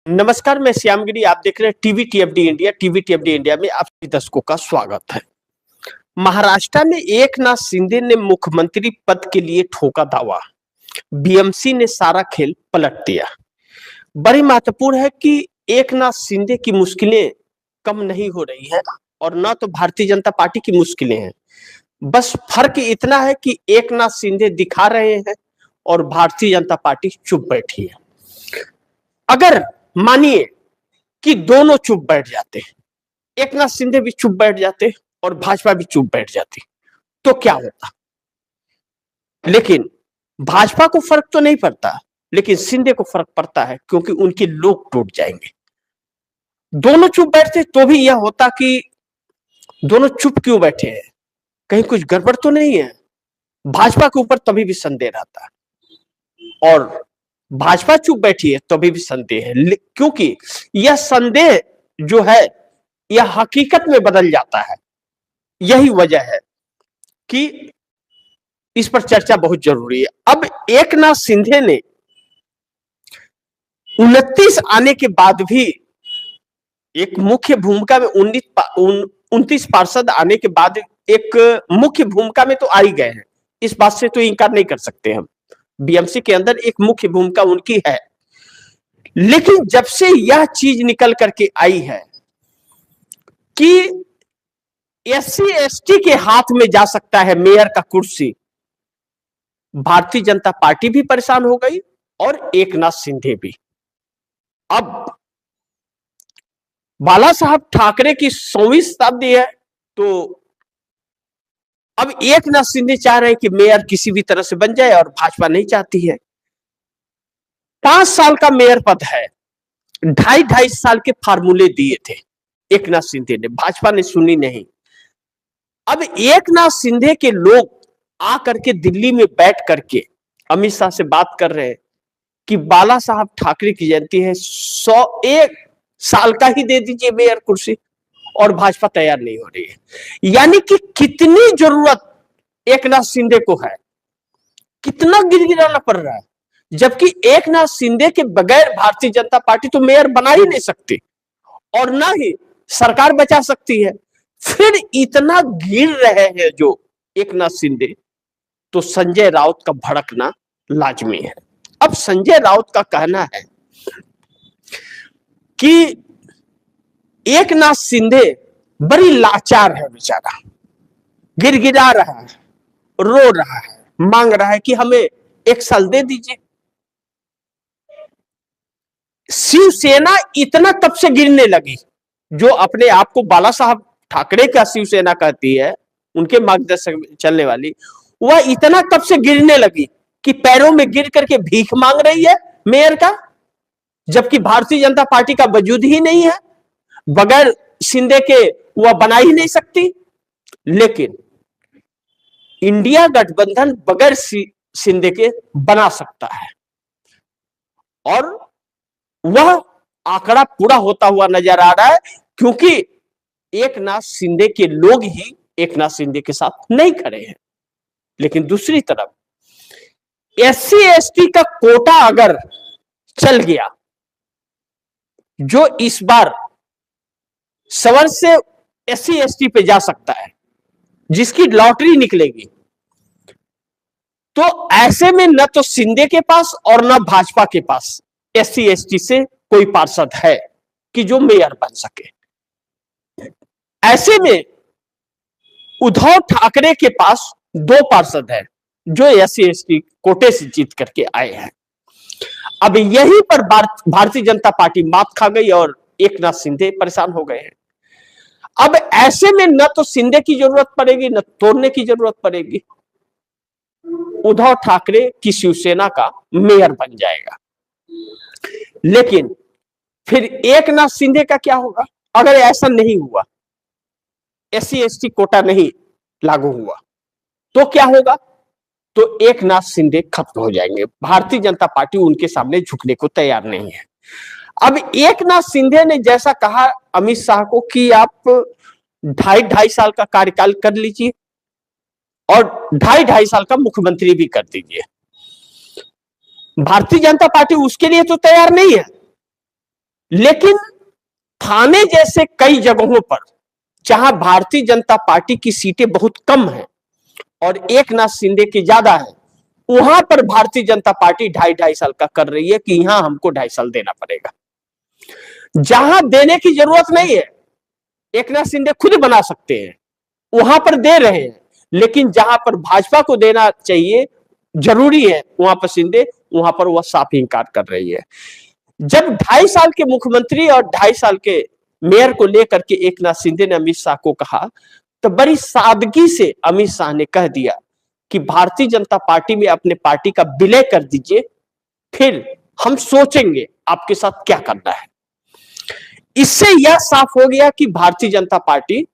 नमस्कार, मैं श्यामगिरी। आप देख रहे हैं टीवी टीएफडी इंडिया। टीवी टीएफडी इंडिया में आप सभी दर्शकों का स्वागत है। महाराष्ट्र में एकनाथ शिंदे ने मुख्यमंत्री पद के लिए ठोका दावा। बीएमसी ने सारा खेल पलट दिया। बड़ी महत्वपूर्ण है कि एकनाथ शिंदे की मुश्किलें कम नहीं हो रही है और न तो भारतीय जनता पार्टी की मुश्किलें हैं। बस फर्क इतना है कि एकनाथ शिंदे दिखा रहे हैं और भारतीय जनता पार्टी चुप बैठी है। अगर मानिए कि दोनों चुप बैठ जाते, एकनाथ शिंदे भी चुप बैठ जाते और भाजपा भी चुप बैठ जाती, तो क्या होता। लेकिन भाजपा को फर्क तो नहीं पड़ता, लेकिन शिंदे को फर्क पड़ता है, क्योंकि उनके लोग टूट जाएंगे। दोनों चुप बैठते तो भी यह होता कि दोनों चुप क्यों बैठे हैं, कहीं कुछ गड़बड़ तो नहीं है। भाजपा के ऊपर तभी भी संदेह रहता है और भाजपा चुप बैठी है तभी भी संदेह है, क्योंकि यह संदेह जो है यह हकीकत में बदल जाता है। यही वजह है कि इस पर चर्चा बहुत जरूरी है। अब एकनाथ शिंदे ने 29 आने के बाद भी एक मुख्य भूमिका में 29 पार्षद आने के बाद एक मुख्य भूमिका में तो आ ही गए हैं। इस बात से तो इनकार नहीं कर सकते हम। बीएमसी के अंदर एक मुख्य भूमिका उनकी है, लेकिन जब से यह चीज निकल करके आई है कि एससी एसटी के हाथ में जा सकता है मेयर का कुर्सी, भारतीय जनता पार्टी भी परेशान हो गई और एकनाथ शिंदे भी। अब बाला साहब ठाकरे की 100वीं शताब्दी है, तो अब एकनाथ शिंदे चाह रहे हैं कि मेयर किसी भी तरह से बन जाए और भाजपा नहीं चाहती है। 5 साल का मेयर पद है, 2.5 साल के फार्मूले दिए थे एकनाथ शिंदे ने, भाजपा ने सुनी नहीं। अब एकनाथ शिंदे के लोग आकर के दिल्ली में बैठ करके अमित शाह से बात कर रहे हैं कि बाला साहब ठाकरे की जयंती है, 101 साल का ही दे दीजिए मेयर कुर्सी, और भाजपा तैयार नहीं हो रही है। यानी कि कितनी जरूरत एकनाथ शिंदे को है, कितना गिड़गिड़ाना पड़ रहा है, जबकि एकनाथ शिंदे के बगैर भारतीय जनता पार्टी तो मेयर बना ही नहीं सकती और ना ही सरकार बचा सकती है। फिर इतना गिर रहे हैं जो एकनाथ शिंदे, तो संजय राउत का भड़कना लाजमी है। अब संजय राउत का कहना है कि एकनाथ शिंदे बड़ी लाचार है, बेचारा गिड़गिड़ा रहा है, रो रहा है, मांग रहा है कि हमें 1 साल दे दीजिए। शिवसेना इतना तब से गिरने लगी, जो अपने आप को बाला साहब ठाकरे का शिवसेना कहती है, उनके मार्गदर्शक में चलने वाली, वह इतना तब से गिरने लगी कि पैरों में गिर करके भीख मांग रही है मेयर का, जबकि भारतीय जनता पार्टी का वजूद ही नहीं है, बगैर शिंदे के वह बना ही नहीं सकती। लेकिन इंडिया गठबंधन बगैर शिंदे के बना सकता है और वह आंकड़ा पूरा होता हुआ नजर आ रहा है, क्योंकि एकनाथ शिंदे के लोग ही एकनाथ शिंदे के साथ नहीं खड़े हैं। लेकिन दूसरी तरफ एससी एसटी का कोटा अगर चल गया, जो इस बार सवर्ण से एससी एसटी पे जा सकता है, जिसकी लॉटरी निकलेगी, तो ऐसे में न तो शिंदे के पास और न भाजपा के पास एससी एसटी से कोई पार्षद है कि जो मेयर बन सके। ऐसे में उद्धव ठाकरे के पास 2 पार्षद है जो एससी एसटी कोटे से जीत करके आए हैं। अब यहीं पर भारतीय जनता पार्टी मात खा गई और एकनाथ शिंदे परेशान हो गए हैं। अब ऐसे में न तो शिंदे की जरूरत पड़ेगी, न तोड़ने की जरूरत पड़ेगी, उद्धव ठाकरे की शिवसेना का मेयर बन जाएगा। लेकिन फिर एकनाथ शिंदे का क्या होगा अगर ऐसा नहीं हुआ, एससी एसटी कोटा नहीं लागू हुआ, तो क्या होगा? तो एकनाथ शिंदे खत्म हो जाएंगे। भारतीय जनता पार्टी उनके सामने झुकने को तैयार नहीं है। अब एकनाथ शिंदे ने जैसा कहा अमित शाह को कि आप 2.5 साल का कार्यकाल कर लीजिए और 2.5 साल का मुख्यमंत्री भी कर दीजिए, भारतीय जनता पार्टी उसके लिए तो तैयार नहीं है। लेकिन थाने जैसे कई जगहों पर जहां भारतीय जनता पार्टी की सीटें बहुत कम हैं और एकनाथ शिंदे की ज्यादा है, वहां पर भारतीय जनता पार्टी 2.5 साल का कर रही है कि यहां हमको 2.5 साल देना पड़ेगा। जहां देने की जरूरत नहीं है, एकनाथ शिंदे खुद बना सकते हैं, वहां पर दे रहे हैं। लेकिन जहां पर भाजपा को देना चाहिए, जरूरी है, वहां पर शिंदे, वहां पर वह साफ इंकार कर रही है। जब 2.5 साल के मुख्यमंत्री और 2.5 साल के मेयर को लेकर के एकनाथ शिंदे ने अमित शाह को कहा, तो बड़ी सादगी से अमित शाह ने कह दिया कि भारतीय जनता पार्टी में अपने पार्टी का विलय कर दीजिए, फिर हम सोचेंगे आपके साथ क्या करना है। इससे यह साफ हो गया कि भारतीय जनता पार्टी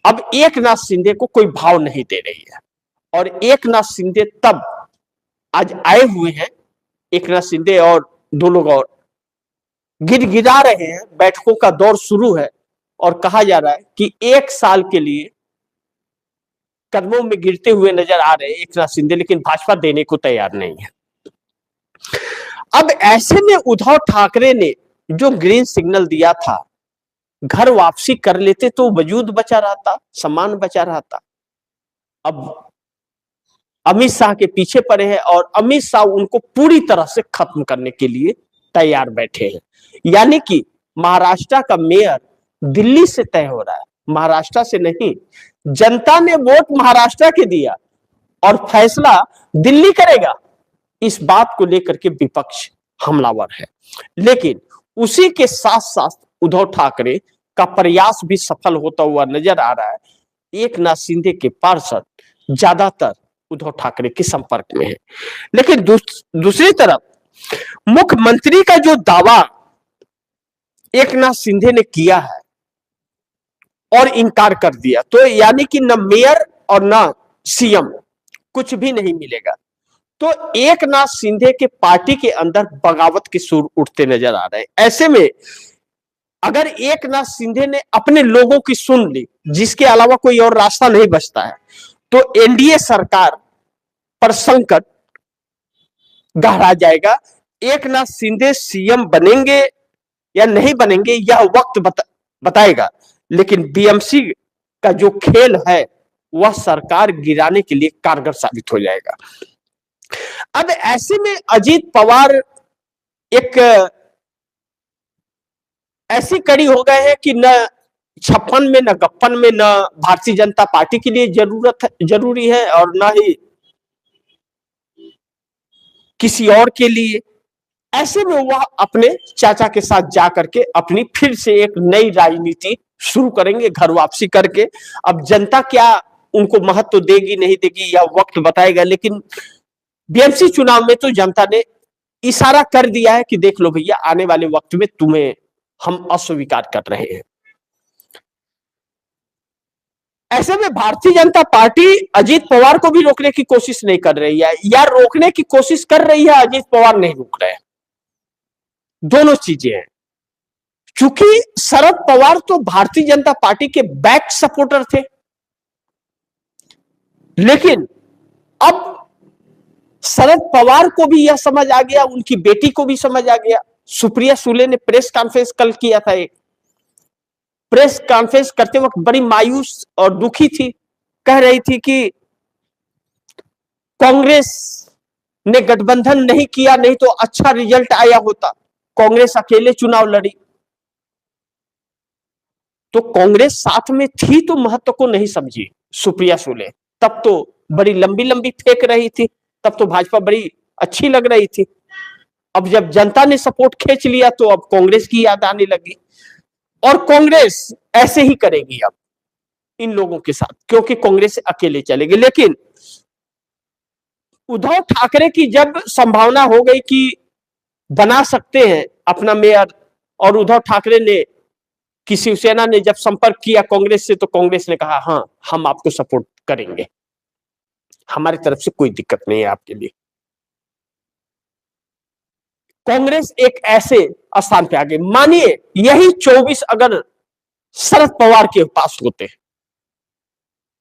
अब एकनाथ शिंदे को कोई भाव नहीं दे रही है। और एकनाथ शिंदे तब आज आए हुए हैं, एकनाथ शिंदे और 2 लोग और गिड़गिड़ा रहे हैं, बैठकों का दौर शुरू है और कहा जा रहा है कि 1 साल के लिए कदमों में गिरते हुए नजर आ रहे हैं एकनाथ शिंदे, लेकिन भाजपा देने को तैयार नहीं है। अब ऐसे में उद्धव ठाकरे ने जो ग्रीन सिग्नल दिया था, घर वापसी कर लेते तो वजूद बचा रहता, सम्मान बचा रहता। अब अमित शाह के पीछे पड़े हैं और अमित शाह उनको पूरी तरह से खत्म करने के लिए तैयार बैठे हैं। यानी कि महाराष्ट्र का मेयर दिल्ली से तय हो रहा है, महाराष्ट्र से नहीं। जनता ने वोट महाराष्ट्र के दिया और फैसला दिल्ली करेगा। इस बात को लेकर के विपक्ष हमलावर है, लेकिन उसी के साथ साथ उद्धव ठाकरे का प्रयास भी सफल होता हुआ नजर आ रहा है। एकनाथ शिंदे के पार्षद ज्यादातर उद्धव ठाकरे के संपर्क में है। लेकिन दूसरी तरफ मुख्यमंत्री का जो दावा एकनाथ शिंदे ने किया है और इनकार कर दिया, तो यानी कि न मेयर और न सीएम, कुछ भी नहीं मिलेगा। तो एकनाथ शिंदे के पार्टी के अंदर बगावत के सुर उठते नजर आ रहे हैं। ऐसे में अगर एकनाथ शिंदे ने अपने लोगों की सुन ली, जिसके अलावा कोई और रास्ता नहीं बचता है, तो एनडीए सरकार पर संकट गहरा जाएगा। एकनाथ शिंदे सीएम बनेंगे या नहीं बनेंगे, यह वक्त बताएगा। लेकिन बीएमसी का जो खेल है, वह सरकार गिराने के लिए कारगर साबित हो जाएगा। अब ऐसे में अजीत पवार एक ऐसी कड़ी हो गए हैं कि न 56 में, न 56 में, न भारतीय जनता पार्टी के लिए जरूरी है और न ही किसी और के लिए। ऐसे में वह अपने चाचा के साथ जाकर के अपनी फिर से एक नई राजनीति शुरू करेंगे, घर वापसी करके। अब जनता क्या उनको महत्व देगी नहीं देगी, यह वक्त बताएगा। लेकिन बीएमसी चुनाव में तो जनता ने इशारा कर दिया है कि देख लो भैया, आने वाले वक्त में तुम्हें हम अस्वीकार कर रहे हैं। ऐसे में भारतीय जनता पार्टी अजीत पवार को भी रोकने की कोशिश नहीं कर रही है, या रोकने की कोशिश कर रही है, अजीत पवार नहीं रोक रहे हैं। दोनों चीजें हैं। चूंकि शरद पवार तो भारतीय जनता पार्टी के बैक सपोर्टर थे, लेकिन अब शरद पवार को भी यह समझ आ गया, उनकी बेटी को भी समझ आ गया। सुप्रिया सुले ने प्रेस कॉन्फ्रेंस कल किया था, एक प्रेस कॉन्फ्रेंस करते वक्त बड़ी मायूस और दुखी थी। कह रही थी कि कांग्रेस ने गठबंधन नहीं किया, नहीं तो अच्छा रिजल्ट आया होता। कांग्रेस अकेले चुनाव लड़ी, तो कांग्रेस साथ में थी तो महत्व को नहीं समझी सुप्रिया सुले। तब तो बड़ी लंबी लंबी फेंक रही थी, तब तो भाजपा बड़ी अच्छी लग रही थी। अब जब जनता ने सपोर्ट खींच लिया तो अब कांग्रेस की याद आने लगी, और कांग्रेस ऐसे ही करेगी अब इन लोगों के साथ, क्योंकि कांग्रेस अकेले चलेगी। लेकिन उद्धव ठाकरे की जब संभावना हो गई कि बना सकते हैं अपना मेयर, और उद्धव ठाकरे ने कि शिवसेना ने जब संपर्क किया कांग्रेस से, तो कांग्रेस ने कहा हाँ, हम आपको सपोर्ट करेंगे, हमारी तरफ से कोई दिक्कत नहीं है आपके लिए। कांग्रेस एक ऐसे स्थान पे आ गई। मानिए यही 24 अगर शरद पवार के पास होते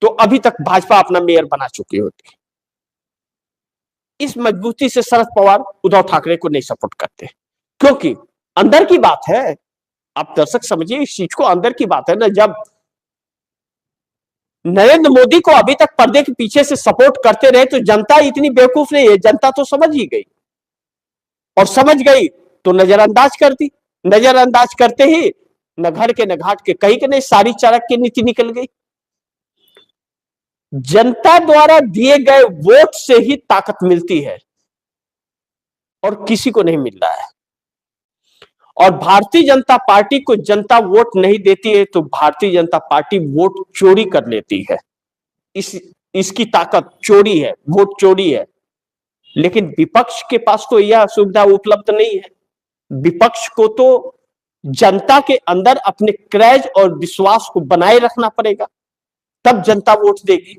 तो अभी तक भाजपा अपना मेयर बना चुकी होती। इस मजबूती से शरद पवार उद्धव ठाकरे को नहीं सपोर्ट करते, क्योंकि अंदर की बात है, आप दर्शक समझिए इस चीज को, अंदर की बात है ना। जब नरेंद्र मोदी को अभी तक पर्दे के पीछे से सपोर्ट करते रहे तो जनता इतनी बेवकूफ नहीं है, जनता तो समझ ही गई, और समझ गई तो नजरअंदाज कर दी। नजरअंदाज करते ही न घर के न घाट के, कहीं के नहीं सारी चाणक्य की नीति निकल गई। जनता द्वारा दिए गए वोट से ही ताकत मिलती है और किसी को नहीं मिल रहा है। और भारतीय जनता पार्टी को जनता वोट नहीं देती है तो भारतीय जनता पार्टी वोट चोरी कर लेती है। इसकी ताकत चोरी है, वोट चोरी है। लेकिन विपक्ष के पास तो यह सुविधा उपलब्ध नहीं है। विपक्ष को तो जनता के अंदर अपने क्रैज और विश्वास को बनाए रखना पड़ेगा, तब जनता वोट देगी।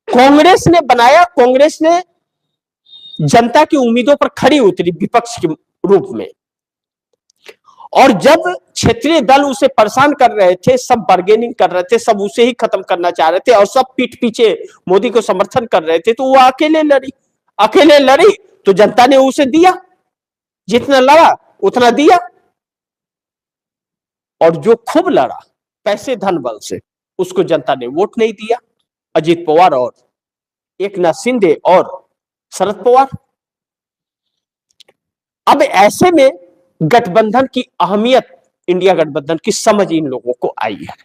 कांग्रेस ने बनाया, कांग्रेस ने जनता की उम्मीदों पर खड़ी उतरी विपक्ष के रूप में, और जब क्षेत्रीय दल उसे परेशान कर रहे थे, सब बार्गेनिंग कर रहे थे, सब उसे ही खत्म करना चाह रहे थे और सब पीठ पीछे मोदी को समर्थन कर रहे थे, तो वो अकेले लड़ी तो जनता ने उसे दिया, जितना लड़ा उतना दिया। और जो खूब लड़ा पैसे धन बल से, उसको जनता ने वोट नहीं दिया। अजीत पवार और एकनाथ शिंदे और शरद पवार। अब ऐसे में गठबंधन की अहमियत, इंडिया गठबंधन की समझ इन लोगों को आई है,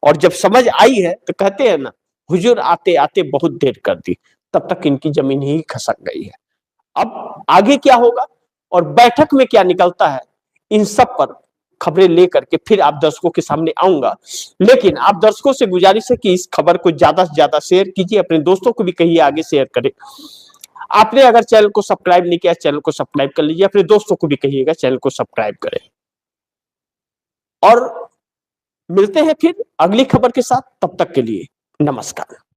और जब समझ आई है तो कहते हैं ना, हुजूर आते आते बहुत देर कर दी, तब तक इनकी जमीन ही खसक गई है। अब आगे क्या होगा और बैठक में क्या निकलता है, इन सब पर खबरें लेकर के फिर आप दर्शकों के सामने आऊंगा। लेकिन आप दर्शकों से गुजारिश है कि इस खबर को ज्यादा से ज्यादा शेयर कीजिए, अपने दोस्तों को भी कहिए आगे शेयर करें। आपने अगर चैनल को सब्सक्राइब नहीं किया, चैनल को सब्सक्राइब कर लीजिए, अपने दोस्तों को भी कहिएगा चैनल को सब्सक्राइब करें। और मिलते हैं फिर अगली खबर के साथ, तब तक के लिए नमस्कार।